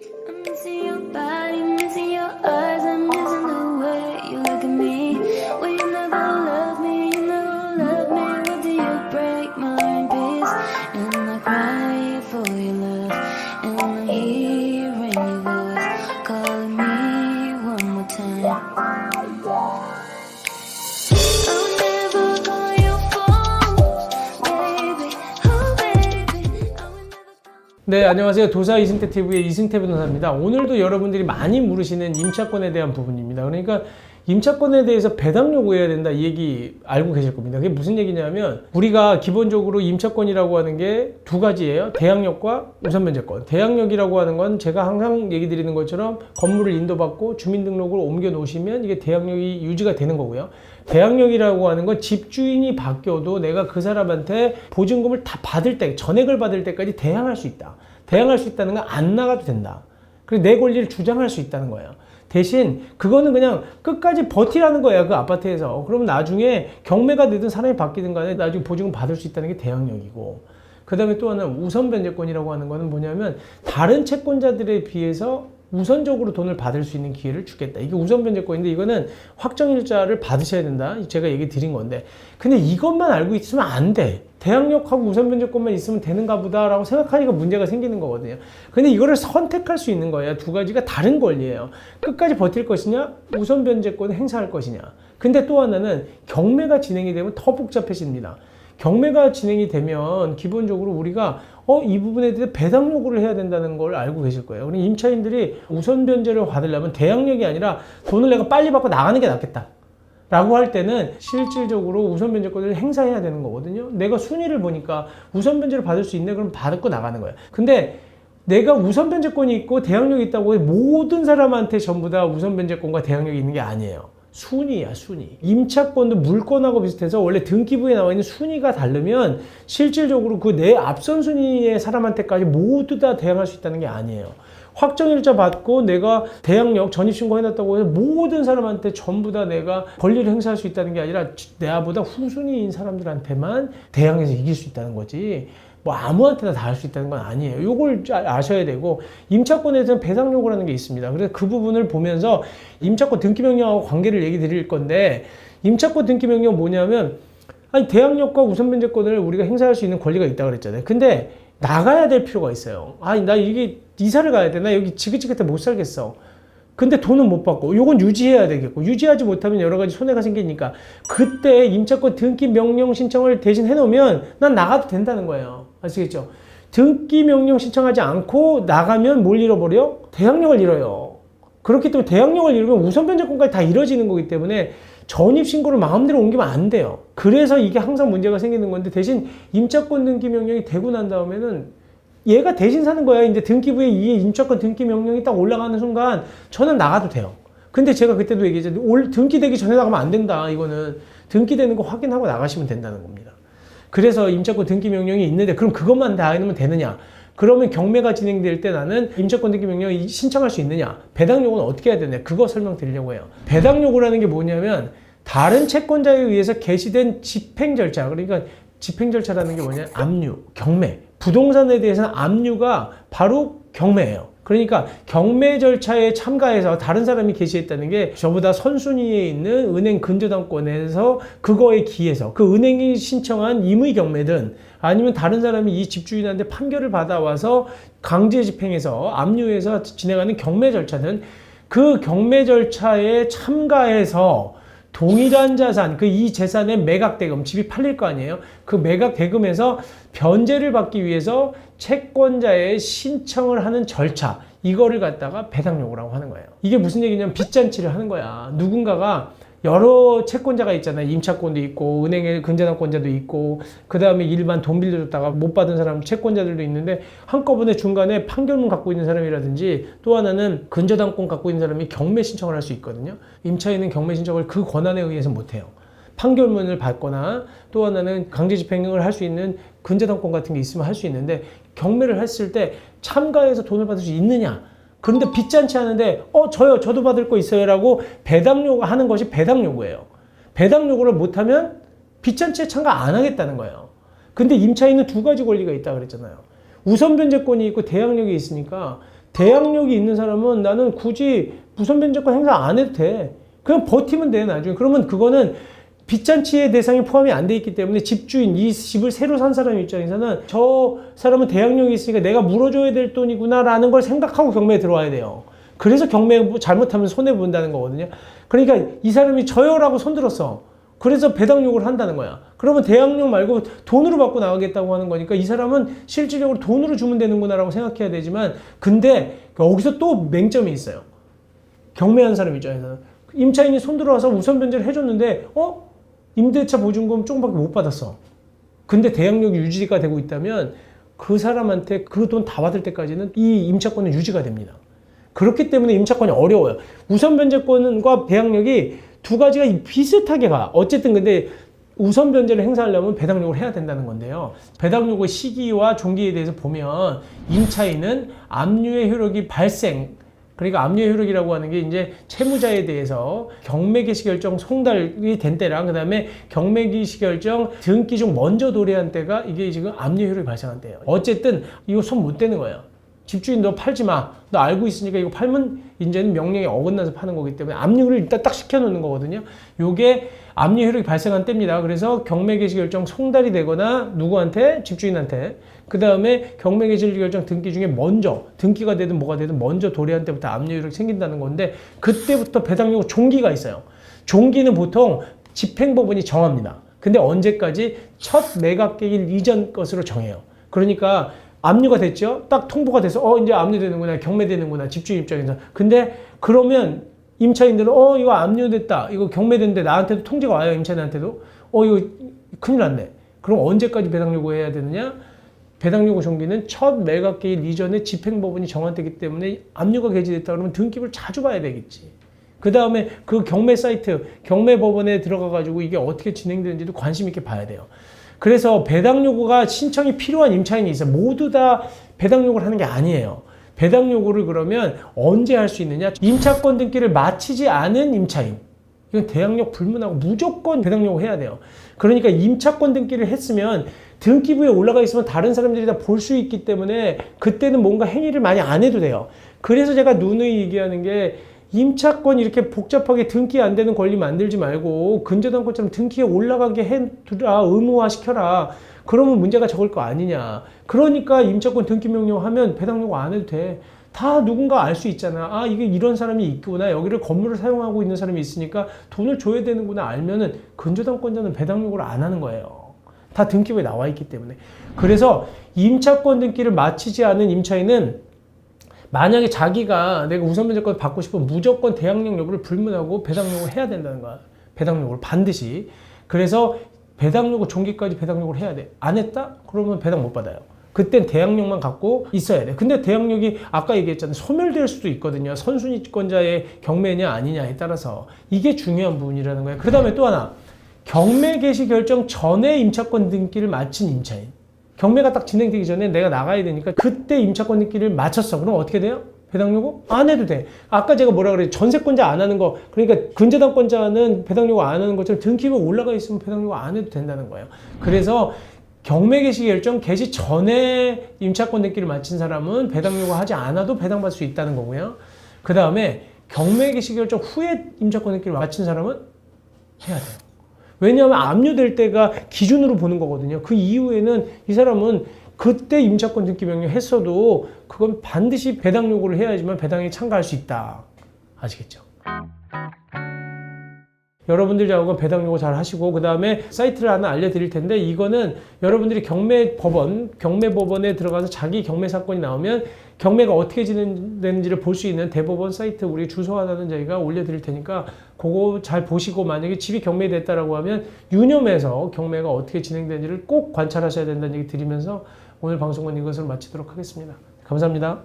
I'm missing your body, missing your eyes, I'm missing the way you look at me. Well, you never love me, you never love me. What do you break my peace? And I cry for your love, and I'm hearing your voice calling me one more time. I'll never call your phone, baby, oh baby. I will never. 네, 안녕하세요. 도사 이승태 TV의 이승태 변호사입니다. 오늘도 여러분들이 많이 물으시는 임차권에 대한 부분입니다. 그러니까 임차권에 대해서 배당 요구해야 된다 이 얘기 알고 계실 겁니다. 그게 무슨 얘기냐면 우리가 기본적으로 임차권이라고 하는 게 두 가지예요. 대항력과 우선변제권. 대항력이라고 하는 건 제가 항상 얘기 드리는 것처럼 건물을 인도받고 주민등록을 옮겨 놓으시면 이게 대항력이 유지가 되는 거고요. 대항력이라고 하는 건 집주인이 바뀌어도 내가 그 사람한테 보증금을 다 받을 때, 전액을 받을 때까지 대항할 수 있다. 대항할 수 있다는 건 안 나가도 된다. 그리고 내 권리를 주장할 수 있다는 거예요. 대신 그거는 그냥 끝까지 버티라는 거예요. 그 아파트에서. 그러면 나중에 경매가 되든 사람이 바뀌든 간에 나중에 보증금 받을 수 있다는 게 대항력이고, 그 다음에 또 하나는 우선변제권이라고 하는 거는 뭐냐면 다른 채권자들에 비해서 우선적으로 돈을 받을 수 있는 기회를 주겠다. 이게 우선변제권인데 이거는 확정일자를 받으셔야 된다. 제가 얘기 드린 건데, 근데 이것만 알고 있으면 안 돼. 대항력하고 우선변제권만 있으면 되는가 보다라고 생각하니까 문제가 생기는 거거든요. 근데 이거를 선택할 수 있는 거예요. 두 가지가 다른 권리예요. 끝까지 버틸 것이냐, 우선변제권을 행사할 것이냐. 근데 또 하나는 경매가 진행이 되면 더 복잡해집니다. 경매가 진행이 되면 기본적으로 우리가 이 부분에 대해 배당 요구를 해야 된다는 걸 알고 계실 거예요. 그러니까 임차인들이 우선 변제를 받으려면 대항력이 아니라 돈을 내가 빨리 받고 나가는 게 낫겠다 라고 할 때는 실질적으로 우선 변제권을 행사해야 되는 거거든요. 내가 순위를 보니까 우선 변제를 받을 수 있네, 그럼 받고 나가는 거예요. 근데 내가 우선 변제권이 있고 대항력이 있다고 모든 사람한테 전부 다 우선 변제권과 대항력이 있는 게 아니에요. 순위야, 순위. 임차권도 물권하고 비슷해서 원래 등기부에 나와 있는 순위가 다르면 실질적으로 그 내 앞선 순위의 사람한테까지 모두 다 대항할 수 있다는 게 아니에요. 확정일자 받고 내가 대항력 전입신고 해놨다고 해서 모든 사람한테 전부 다 내가 권리를 행사할 수 있다는 게 아니라 내보다 후순위인 사람들한테만 대항해서 이길 수 있다는 거지. 뭐 아무한테나 다 할 수 있다는 건 아니에요. 요걸 아셔야 되고, 임차권에서는 배당 요구라는 게 있습니다. 그래서 그 부분을 보면서 임차권 등기명령하고 관계를 얘기 드릴 건데, 임차권 등기명령 뭐냐면, 아니 대항력과 우선변제권을 우리가 행사할 수 있는 권리가 있다고 그랬잖아요. 근데 나가야 될 필요가 있어요. 아니 나 이게 이사를 가야 돼. 나 여기 지긋지긋해 못 살겠어. 근데 돈은 못 받고, 요건 유지해야 되겠고, 유지하지 못하면 여러 가지 손해가 생기니까 그때 임차권 등기 명령 신청을 대신 해놓으면 난 나가도 된다는 거예요. 아시겠죠? 등기 명령 신청하지 않고 나가면 뭘 잃어버려? 대항력을 잃어요. 그렇기 때문에 대항력을 잃으면 우선 변제권까지 다 잃어지는 거기 때문에 전입신고를 마음대로 옮기면 안 돼요. 그래서 이게 항상 문제가 생기는 건데, 대신 임차권 등기 명령이 되고 난 다음에는 얘가 대신 사는 거야. 이제 등기부에 이 임차권 등기 명령이 딱 올라가는 순간 저는 나가도 돼요. 근데 제가 그때도 얘기했죠. 등기되기 전에 나가면 안 된다. 이거는 등기되는 거 확인하고 나가시면 된다는 겁니다. 그래서 임차권 등기 명령이 있는데 그럼 그것만 다 해놓으면 되느냐? 그러면 경매가 진행될 때 나는 임차권 등기 명령을 신청할 수 있느냐? 배당 요구는 어떻게 해야 되냐? 그거 설명드리려고 해요. 배당 요구라는 게 뭐냐면 다른 채권자에 의해서 개시된 집행 절차, 그러니까 집행 절차라는 게 뭐냐? 압류, 경매. 부동산에 대해서는 압류가 바로 경매예요. 그러니까 경매 절차에 참가해서 다른 사람이 게시했다는 게 저보다 선순위에 있는 은행 근저당권에서 그거에 기해서 그 은행이 신청한 임의 경매든 아니면 다른 사람이 이 집주인한테 판결을 받아와서 강제 집행해서 압류해서 진행하는 경매 절차는 그 경매 절차에 참가해서 동일한 자산, 그 이 재산의 매각 대금, 집이 팔릴 거 아니에요? 그 매각 대금에서 변제를 받기 위해서 채권자의 신청을 하는 절차, 이거를 갖다가 배당 요구라고 하는 거예요. 이게 무슨 얘기냐면 빚잔치를 하는 거야. 누군가가 여러 채권자가 있잖아요. 임차권도 있고 은행의 근저당권자도 있고 그 다음에 일반 돈 빌려줬다가 못 받은 사람 채권자들도 있는데, 한꺼번에 중간에 판결문 갖고 있는 사람이라든지 또 하나는 근저당권 갖고 있는 사람이 경매 신청을 할 수 있거든요. 임차인은 경매 신청을 그 권한에 의해서 못해요. 판결문을 받거나 또 하나는 강제 집행을 할 수 있는 근저당권 같은 게 있으면 할 수 있는데, 경매를 했을 때 참가해서 돈을 받을 수 있느냐? 그런데 빚잔치 하는데 저도 받을 거 있어요 라고 배당 요구하는 것이 배당 요구예요. 배당 요구를 못하면 빚잔치에 참가 안 하겠다는 거예요. 근데 임차인은 두 가지 권리가 있다고 그랬잖아요. 우선 변제권이 있고 대항력이 있으니까 대항력이 있는 사람은 나는 굳이 무선변제권 행사 안 해도 돼. 그냥 버티면 돼, 나중에. 그러면 그거는 빚잔치의 대상이 포함이 안 돼 있기 때문에 집주인, 이 집을 새로 산 사람 입장에서는 저 사람은 대항력이 있으니까 내가 물어줘야 될 돈이구나 라는 걸 생각하고 경매에 들어와야 돼요. 그래서 경매 잘못하면 손해본다는 거거든요. 그러니까 이 사람이 저요라고 손들었어. 그래서 배당 요구를 한다는 거야. 그러면 대항력 말고 돈으로 받고 나가겠다고 하는 거니까 이 사람은 실질적으로 돈으로 주면 되는구나 라고 생각해야 되지만, 근데 여기서 또 맹점이 있어요. 경매한 사람 입장에서는 임차인이 손들어와서 우선 변제를 해줬는데 임대차 보증금 조금밖에 못 받았어. 근데 대항력이 유지가 되고 있다면 그 사람한테 그 돈 다 받을 때까지는 이 임차권은 유지가 됩니다. 그렇기 때문에 임차권이 어려워요. 우선 변제권과 대항력이 두 가지가 비슷하게 가. 어쨌든 근데 우선 변제를 행사하려면 배당력을 해야 된다는 건데요. 배당력의 시기와 종기에 대해서 보면 임차인은 압류의 효력이 발생, 그러니까 압류의 효력이라고 하는 게 이제 채무자에 대해서 경매 개시 결정 송달이 된 때랑 그다음에 경매 개시 결정 등기 중 먼저 도래한 때가 이게 지금 압류의 효력이 발생한 때예요. 어쨌든 이거 손 못 대는 거예요. 집주인 너 팔지 마. 너 알고 있으니까 이거 팔면 이제는 명령에 어긋나서 파는 거기 때문에 압류를 일단 딱 시켜놓는 거거든요. 요게 압류 효력이 발생한 때입니다. 그래서 경매 개시 결정 송달이 되거나 누구한테? 집주인한테. 그 다음에 경매 개시 결정 등기 중에 먼저, 등기가 되든 뭐가 되든 먼저 도래한 때부터 압류 효력이 생긴다는 건데, 그때부터 배당력 종기가 있어요. 종기는 보통 집행법원이 정합니다. 근데 언제까지? 첫 매각계일 이전 것으로 정해요. 그러니까 압류가 됐죠? 딱 통보가 돼서 이제 압류되는구나, 경매되는구나, 집주인 입장에서. 근데 그러면 임차인들은 이거 압류됐다, 이거 경매됐는데 나한테도 통지가 와요. 임차인한테도 이거 큰일 났네. 그럼 언제까지 배당 요구해야 되느냐? 배당 요구 종기는 첫 매각계일 이전에 집행법원이 정한되기 때문에 압류가 개시됐다 그러면 등기부를 자주 봐야 되겠지. 그 다음에 그 경매 사이트, 경매법원에 들어가 가지고 이게 어떻게 진행되는지도 관심 있게 봐야 돼요. 그래서 배당 요구가 신청이 필요한 임차인이 있어요. 모두 다 배당 요구를 하는 게 아니에요. 배당 요구를 그러면 언제 할 수 있느냐? 임차권 등기를 마치지 않은 임차인. 이건 대항력 불문하고 무조건 배당 요구 해야 돼요. 그러니까 임차권 등기를 했으면 등기부에 올라가 있으면 다른 사람들이 다 볼 수 있기 때문에 그때는 뭔가 행위를 많이 안 해도 돼요. 그래서 제가 누누이 얘기하는 게, 임차권 이렇게 복잡하게 등기 안 되는 권리 만들지 말고 근저당권처럼 등기에 올라가게 해두라, 의무화 시켜라. 그러면 문제가 적을 거 아니냐. 그러니까 임차권 등기 명령하면 배당 요구 안 해도 돼. 다 누군가 알 수 있잖아. 이게 이런 사람이 있구나. 여기를 건물을 사용하고 있는 사람이 있으니까 돈을 줘야 되는구나 알면은 근저당권자는 배당 요구를 안 하는 거예요. 다 등기부에 나와 있기 때문에. 그래서 임차권 등기를 마치지 않은 임차인은 만약에 자기가 내가 우선 변제권 받고 싶으면 무조건 대항력 여부를 불문하고 배당 요구를 해야 된다는 거야. 배당 요구를 반드시. 그래서 배당 요구 종기까지 배당 요구를 해야 돼. 안 했다? 그러면 배당 못 받아요. 그땐 대항력만 갖고 있어야 돼. 근데 대항력이 아까 얘기했잖아요. 소멸될 수도 있거든요. 선순위권자의 경매냐 아니냐에 따라서. 이게 중요한 부분이라는 거예요. 그 다음에 또 하나. 경매 개시 결정 전에 임차권 등기를 마친 임차인. 경매가 딱 진행되기 전에 내가 나가야 되니까 그때 임차권 등기를 마쳤어. 그럼 어떻게 돼요? 배당 요구? 안 해도 돼. 아까 제가 뭐라 그랬지? 전세권자 안 하는 거, 그러니까 근저당권자는 배당 요구 안 하는 것처럼 등기부에 올라가 있으면 배당 요구 안 해도 된다는 거예요. 그래서 경매 개시 결정 개시 전에 임차권 등기를 마친 사람은 배당 요구 하지 않아도 배당받을 수 있다는 거고요. 그 다음에 경매 개시 결정 후에 임차권 등기를 마친 사람은 해야 돼요. 왜냐하면 압류될 때가 기준으로 보는 거거든요. 그 이후에는 이 사람은 그때 임차권 등기 명령 했어도 그건 반드시 배당 요구를 해야지만 배당에 참가할 수 있다. 아시겠죠? 여러분들 작업은 배당 요구 잘 하시고, 그 다음에 사이트를 하나 알려드릴 텐데, 이거는 여러분들이 경매법원에 들어가서 자기 경매 사건이 나오면 경매가 어떻게 진행되는지를 볼 수 있는 대법원 사이트 우리 주소 하나는 저희가 올려드릴 테니까 그거 잘 보시고, 만약에 집이 경매됐다라고 하면 유념해서 경매가 어떻게 진행되는지를 꼭 관찰하셔야 된다는 얘기 드리면서 오늘 방송은 이것을 마치도록 하겠습니다. 감사합니다.